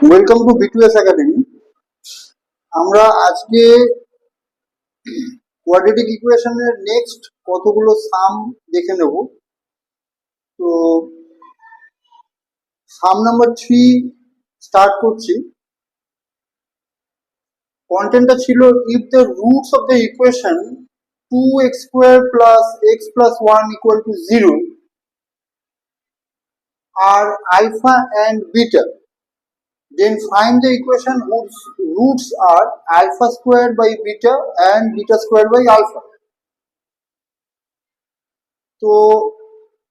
Welcome to বিটুএস academy. আমরা আজকে quadratic ইকুয়েশনের নেক্সট কতগুলো সাম দেখে নেব। তো সাম নাম্বার 3 স্টার্ট করছি। কন্টেন্টটা ছিল if the roots of the equation 2x square plus x plus 1 equal to 0 are alpha and beta, then find the equation whose roots are alpha squared by beta and beta squared by alpha. তো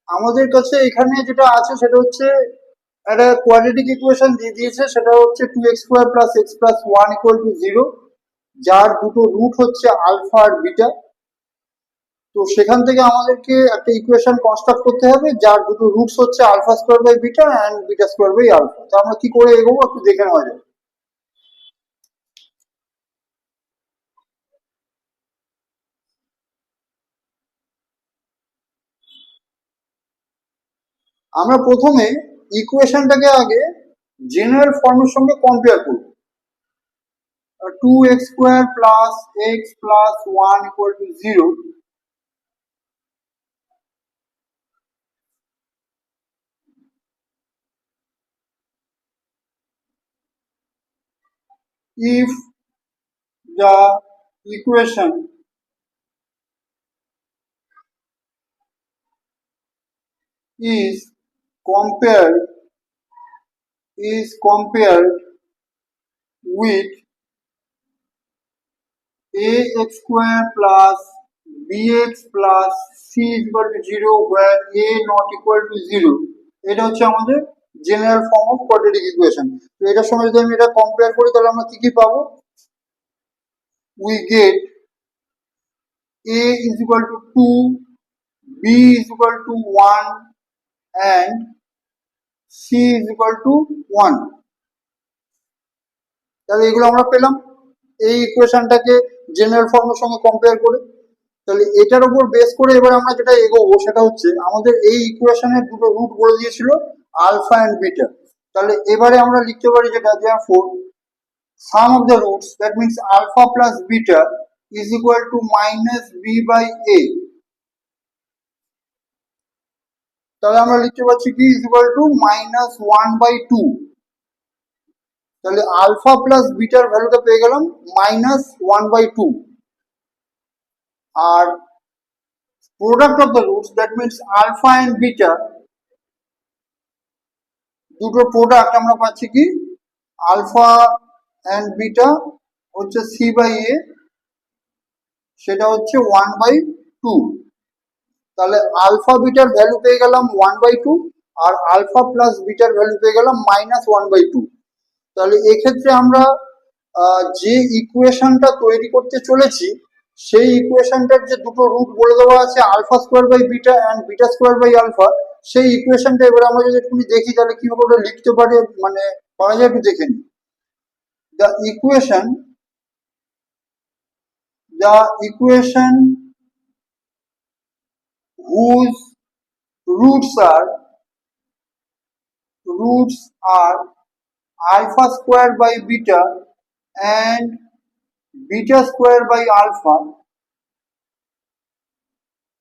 আমাদের কাছে এখানে যেটা আছে সেটা হচ্ছে একটা quadratic equation দিয়ে দিয়েছে, সেটা হচ্ছে 2x square plus x plus 1 equal to 0, যার দুটো রুট হচ্ছে আলফা আর বিটা। তো সেখান থেকে আমাদেরকে একটা ইকুয়েশন কনস্ট্রাক্ট করতে হবে যার দুটো রুটস হচ্ছে alpha square by beta and beta square by alpha. তো আমরা কি করে এগোবো একটু দেখে নেওয়া যায়। আমরা প্রথমে ইকুয়েশনটাকে আগে জেনারেল ফর্মের সঙ্গে কম্পেয়ার করব। 2x square plus x plus 1 equal to 0, if the equation is compared with ax square plus bx plus c is equal to 0 where a not equal to 0, এটা হচ্ছে আমাদের general form of quadratic equation. তো এটার সঙ্গে যদি আমি এটা compare করি তাহলে আমরা কি কি পাবো? we get a is equal to 2, b is equal to 1 and c is equal to 1। তাহলে এগুলো আমরা পেলাম এই ইকুয়েশনটাকে জেনারেল ফর্মের সঙ্গে কম্পেয়ার করে। তাহলে এটার উপর বেস করে এবার আমরা যেটা এগোবো সেটা হচ্ছে আমাদের এই ইকুয়েশনের দুটো রুট বলে দিয়েছিল আলফা এন্ড বিটা। তাহলে এবারে আমরা লিখতে পারি যেটা therefore sum of the roots, that means alpha plus beta is equal to minus b by a। তাহলে আমরা লিখতে পারছি কি is equal to minus 1 by 2। তাহলে আলফা প্লাস বিটার ভ্যালুটা পেয়ে গেলাম মাইনাস 1/2, আর product of the roots that means alpha and beta, দুটো প্রোডাক্ট আমরা পাচ্ছি কি আলফা এন্ড বিটা হচ্ছে সি বাই এ, সেটা হচ্ছে 1/2। তাহলে আলফা বিটার ভ্যালু পেয়ে গেলাম 1/2 আর আলফা প্লাস বিটার ভ্যালু পেয়ে গেলাম মাইনাস 1/2। তাহলে এক্ষেত্রে আমরা যে ইকুয়েশনটা তৈরি করতে চলেছি সেই ইকুয়েশনটার যে দুটো রুট বলে দেওয়া আছে alpha square by beta and beta square by alpha, সেই ইকুয়েশনটা এবার আমরা যদি একটু দেখি তাহলে কিভাবে ওটা লিখতে পারি মানে পারা যায় একটু দেখে নিই। The equation whose roots are alpha square by beta and beta square by alpha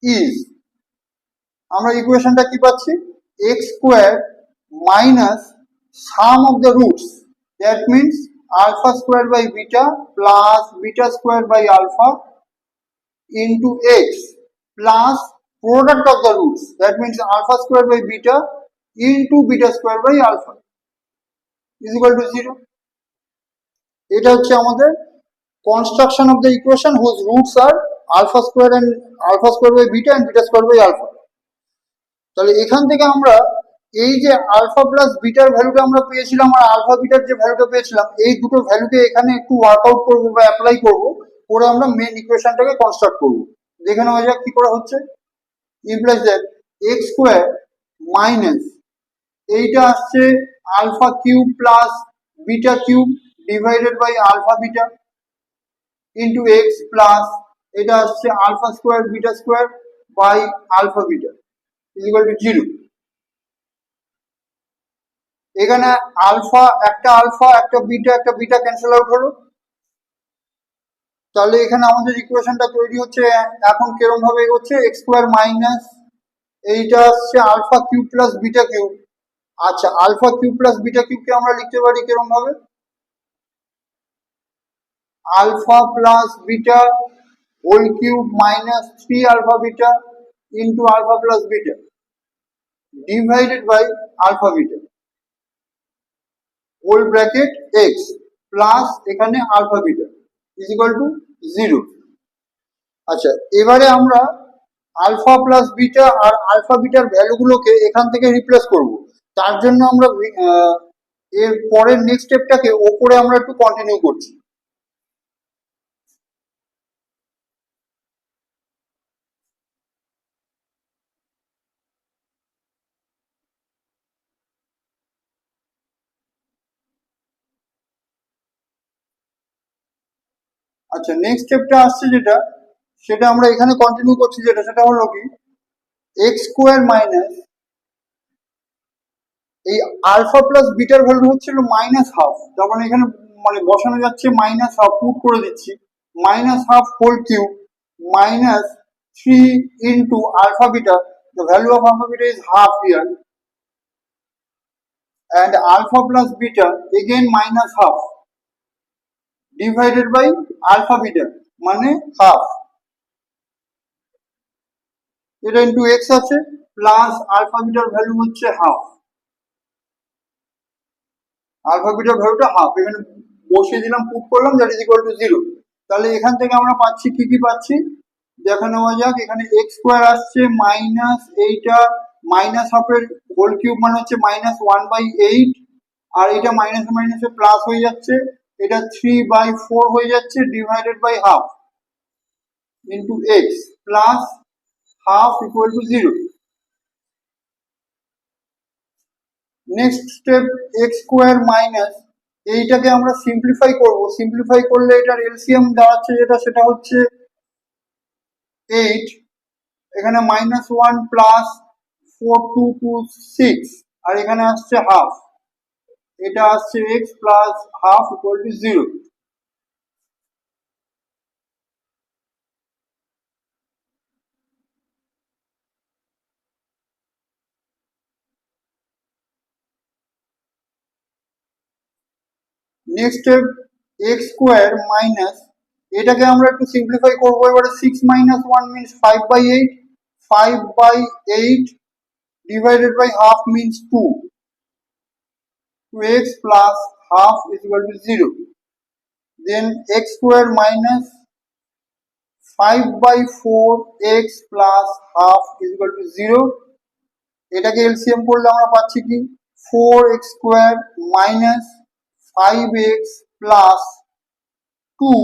is, আমরা ইকুয়েশনটা কি পাচ্ছি x square minus sum of the roots, that means alpha square by beta plus beta square by alpha into x plus product of the roots, that means alpha square by beta into beta square by alpha is equal to 0। এটা হচ্ছে আমাদের construction of the equation whose roots are alpha square by beta and beta square by alpha। তাহলে এখান থেকে আমরা এই যে alpha plus bitter ভ্যালুটা আমরা পেয়েছিলাম আর আলফা বিটার যে ভ্যালুটা পেয়েছিলাম এই দুটো ভ্যালুকে এখানে একটু ওয়ার্কআউট করবো বা অ্যাপ্লাই করবো করে আমরা মেন ইকুয়েশনটাকে কনস্ট্রাক্ট করবো। দেখে নেওয়া যাক কি করা হচ্ছে। Implies that x square minus এইটা আসছে alpha cube plus beta cube divided by alpha beta into x plus এটা আসছে alpha square beta square by alpha beta is equal to 0। এখানে আলফা একটা বিটা ক্যান্সেল আউট হলো। তাহলে এখানে আমাদের ইকুয়েশনটা তৈরি হচ্ছে এখন কিরকম ভাবে এগোচ্ছে, এক্স স্কোয়ার মাইনাস এইটা আসছে alpha cube plus beta cube. আচ্ছা, আলফা কিউব প্লাস বিটা কিউবকে আমরা লিখতে পারি কিরকম ভাবে, alpha plus beta whole cube minus 3 alpha beta into alpha plus beta divided by alpha beta whole bracket x plus এখানে alpha beta is equal to 0। আচ্ছা, এবারে আমরা আলফা প্লাস বিটা আর আলফা বিটার ভ্যালুগুলোকে এখান থেকে রিপ্লেস করব। তার জন্য আমরা এর পরের নেক্সট স্টেপটাকে ওপরে আমরা একটু কন্টিনিউ করছি। আচ্ছা, নেক্সট স্টেপটা আসছে যেটা, সেটা আমরা এখানে কন্টিনিউ করছি, যেটা সেটা হলো কি এক্স স্কোয়ার মাইনাস এই আলফা প্লাস বিটার ভ্যালু হচ্ছিল মাইনাস হাফ, তার মানে এখানে মানে বসানো যাচ্ছে মাইনাস হাফ, পুট করে দিচ্ছি minus half whole cube minus 3 into alpha beta. The value of alpha beta is half here, and alpha plus beta again minus half divided by alpha beta মানে half, এটা into x আছে plus alpha bitter value হচ্ছে half, alpha bitter ভ্যালুটা half এখানে বসিয়ে দিলাম, put করলাম, that is equal to 0। তাহলে এখান থেকে আমরা পাচ্ছি কি পাচ্ছি দেখে নেওয়া যাক। এখানে এক্স স্কোয়ার আসছে মাইনাস এইটা মাইনাস হাফের হোল কিউব মানে হচ্ছে মাইনাস 1/8, আর এটা মাইনাস মাইনাসে প্লাস হয়ে যাচ্ছে, এটা 3/4 হয়ে যাচ্ছে divided by half into x plus half equal to 0। Next step x square minus এইটাকে আমরা সিম্পলিফাই করব, সিম্পলিফাই করলে এটার এলসিএম দাঁড়াচ্ছে যেটা সেটা হচ্ছে 8, এখানে -1 প্লাস 4 2 2 6, আর এখানে আসছে হাফ, এটা আসছে x plus half equal to 0। Next step x square minus এটাকে আমরা একটু সিম্পলিফাই করবো এবারে, 6 - 1 means 5/8, 5/8 divided by half means 2, 2x plus half is equal to 0. Then x square minus 5/4x plus half is equal to 0. এটাকে LCM করলে আমরা পাচ্ছি কি 4x square minus 5x plus 2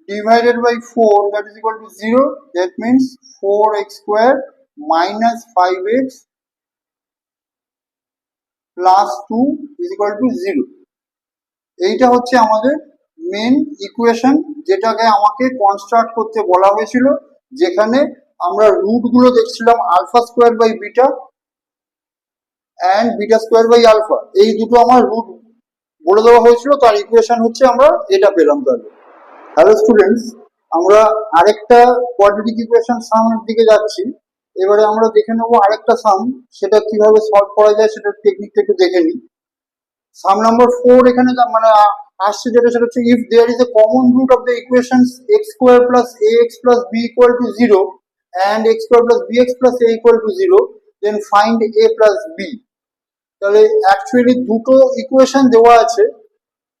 divided by 4, that is equal to 0. That means 4x square minus 5x plus 2 is equal to 0. এইটা হচ্ছে আমাদের main equation, যেটাকে আমাকে কনস্ট্রাক্ট করতে বলা হয়েছিল, যেখানে আমরা রুট গুলো দেখছিলাম alpha square by beta and beta square by alpha, এই দুটো আমার রুট বলে দেওয়া হয়েছিল, তার ইকুয়েশন হচ্ছে আমরা এটা পেলাম। তাহলে হ্যালো স্টুডেন্টস, আমরা আরেকটা কোয়াড্রেটিক ইকুয়েশন সামের দিকে যাচ্ছি। এবারে আমরা দেখে নেবো আরেকটা সাম, সেটা কিভাবে সলভ করা যায় সেটার টেকনিকটা একটু দেখে নিই। সাম নাম্বার 4 এখানে মানে আসছে যেটা সেটা হচ্ছে if there is a common root of the equations x square plus ax plus b equal to 0 and x square plus bx plus a equal to 0, then find a plus b। তাহলে actually দুটো equation দেওয়া আছে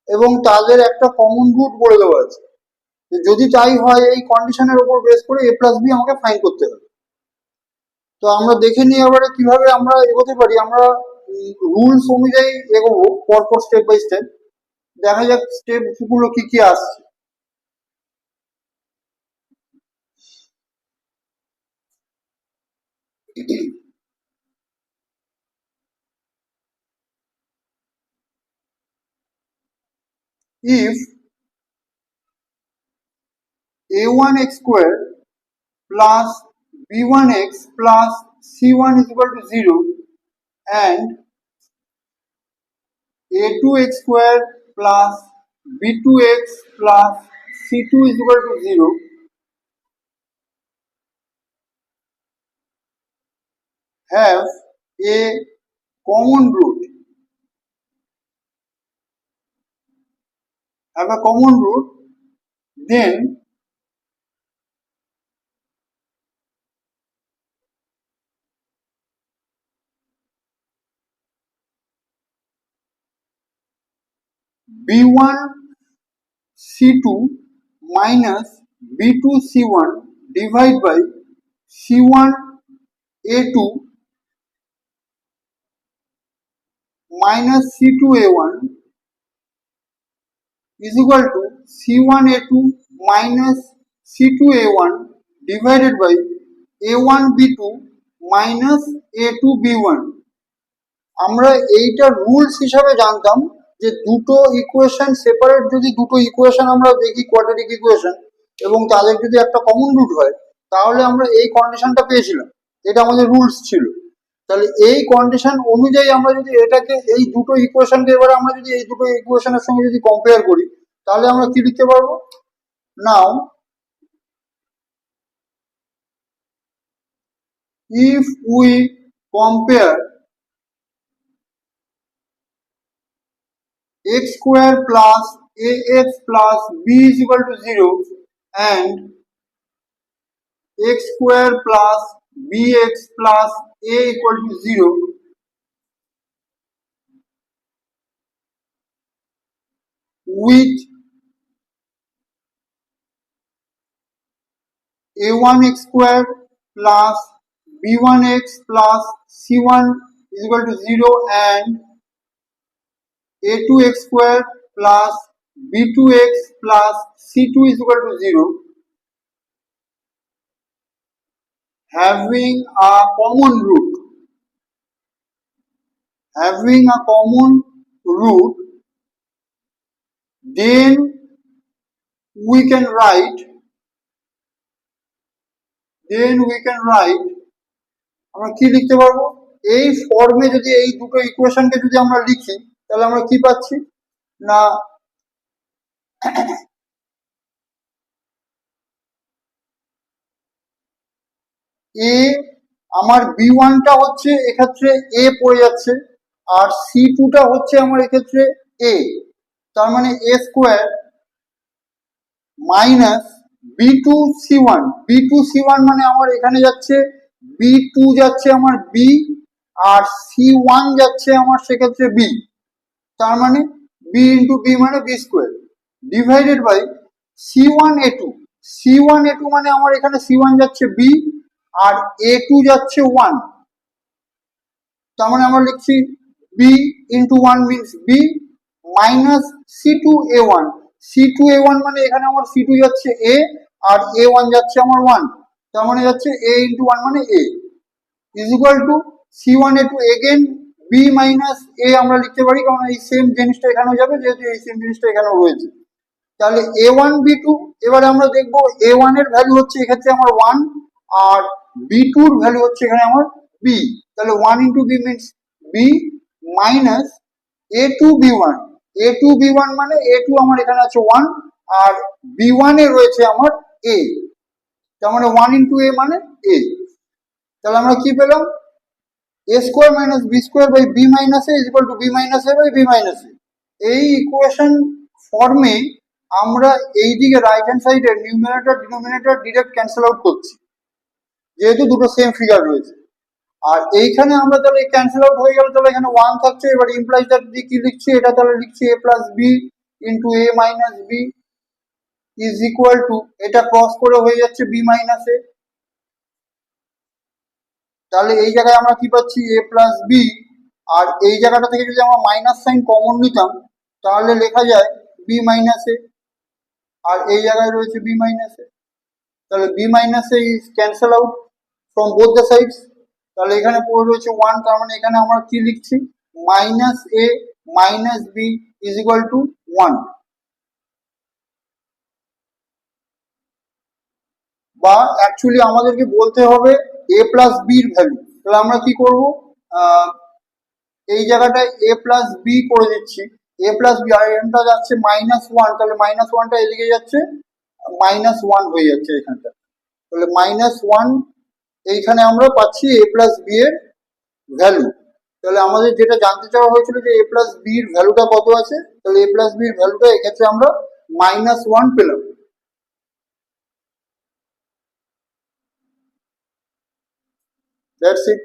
এবং তাদের একটা common root বলে দেওয়া আছে, যদি তাই হয় এই কন্ডিশনের উপর বেস করে a প্লাস b আমাকে ফাইন্ড করতে হবে। তো আমরা দেখে নিই এবারে কিভাবে আমরা এগোতে পারি। আমরা রুলস অনুযায়ী এগোবো পরপর স্টেপ বাই স্টেপ, দেখা যাক স্টেপ গুলো কি কি আসছে। if a1x square plus b1x plus c1 is equal to 0 and a2x square plus b2x plus c2 is equal to 0 have a common root. Then b1 c2 minus b2 c1 divided by c1 a2 minus c2 a1 is equal to c1 a2 minus c2 a1 divided by a1 b2 minus a2 b1. আমরা এইটা rules হিসাবে জানতাম যে দুটো equation separate, যদি দুটো equation আমরা দেখি কোয়াড্রেটিক ইকুয়েশন এবং তাদের যদি একটা কমন রুট হয় তাহলে আমরা এই কন্ডিশনটা পেয়েছিলাম, এটা আমাদের রুলস ছিল। তাহলে এই কন্ডিশন অনুযায়ী আমরা যদি এটাকে এই দুটো ইকুয়েশনকে এবারে আমরা যদি এই দুটো ইকুয়েশনের সঙ্গে যদি কম্পেয়ার করি তাহলে আমরা কি লিখতে পারবো? নাও if we compare x square plus ax plus b is equal to 0 and x square plus bx plus a equal to 0, with a1x square plus b1x plus c1 is equal to 0 and a2x square plus b2x plus c2 is equal to 0, having a common root, then we can write আমরা কি লিখতে পারবো? এই ফর্মে যদি এই দুটো ইকুয়েশনকে যদি আমরা লিখি তাহলে আমরা কি পাচ্ছি না এ আমার b1টা হচ্ছে এক্ষেত্রে a পড়ে যাচ্ছে আর c2টা হচ্ছে আমার এক্ষেত্রে a, তার মানে a স্কোয়ার মাইনাস b2c1 মানে আমার এখানে যাচ্ছে b2 যাচ্ছে আমার b আর c1 যাচ্ছে আমার সেক্ষেত্রে b, তার মানে b ইন্টু b মানে b square divided by c1a2 মানে আমার এখানে c1 যাচ্ছে b আর a2 যাচ্ছে 1, তার মানে আমরা লিখছি b into 1 means b minus c2a1 মানে এখানে আমার c2 যাচ্ছে a আর a1 যাচ্ছে আমার 1, তার মানে যাচ্ছে a ইন্টু 1 মানে a is equal two c1a2 again b minus a আমরা লিখতে পারি, কারণ এই সেম জিনিসটা এখানেও যাবে যেহেতু এই সেম জিনিসটা এখানেও রয়েছে। তাহলে a1 b2 এবারে আমরা দেখবো a1 এর ভ্যালু হচ্ছে এক্ষেত্রে আমার 1 আর b2 এর ভ্যালু হচ্ছে এখানে আমার b, তাহলে 1 into b means b minus a2b1 মানে a2 আমার এখানে আছে 1 আর b1 এ রয়েছে আমার a, তার মানে 1 ইন্টু a মানে a। তাহলে আমরা কি পেলাম? a square minus b square by b minus a is equal to b minus a by b minus a। এই ইকুয়েশন ফর্মে আমরা এইদিকে রাইট হ্যান্ড সাইডে numerator denominator direct cancel out করছি যেহেতু দুটো সেম ফিগার রয়েছে, আর এইখানে আমরা তাহলে ক্যান্সেল আউট হয়ে গেল, তাহলে এখানে 1 থাকছে। এবার ইমপ্লাইজ দ্যাট কি লিখছি, এটা তাহলে লিখছি a plus b into a minus b is equal two, এটা ক্রস করে হয়ে যাচ্ছে b মাইনাস a, তাহলে এই জায়গায় আমরা কি পাচ্ছি a প্লাস b, আর এই জায়গাটা থেকে যদি আমরা মাইনাস সাইন কমন নিতাম তাহলে লেখা যায় b মাইনাস a, আর এই জায়গায় রয়েছে b মাইনাস a, তাহলে b minus a is cancel out from both the sides, তাহলে এখানে পড়ে রয়েছে 1, তার মানে এখানে আমরা কি লিখছি minus a minus b is equal two 1, বা অ্যাকচুয়ালি আমাদেরকে বলতে হবে a প্লাস b এর ভ্যালু। তাহলে আমরা কি করব, এই জায়গাটায় এ প্লাস বি করে দিচ্ছি, এ প্লাস বি, আর এখানটা যাচ্ছে -1, তাহলে -1টা এদিকে যাচ্ছে, -1 হয়ে যাচ্ছে এখানটা, তাহলে -1 এইখানে আমরা পাচ্ছি এ প্লাস বি এর ভ্যালু। তাহলে আমাদের যেটা জানতে চাওয়া হয়েছিল যে এ প্লাস বি এর ভ্যালুটা কত আছে, তাহলে এ প্লাস বি এর ভ্যালুটা এক্ষেত্রে আমরা -1 পেলাম। That's it.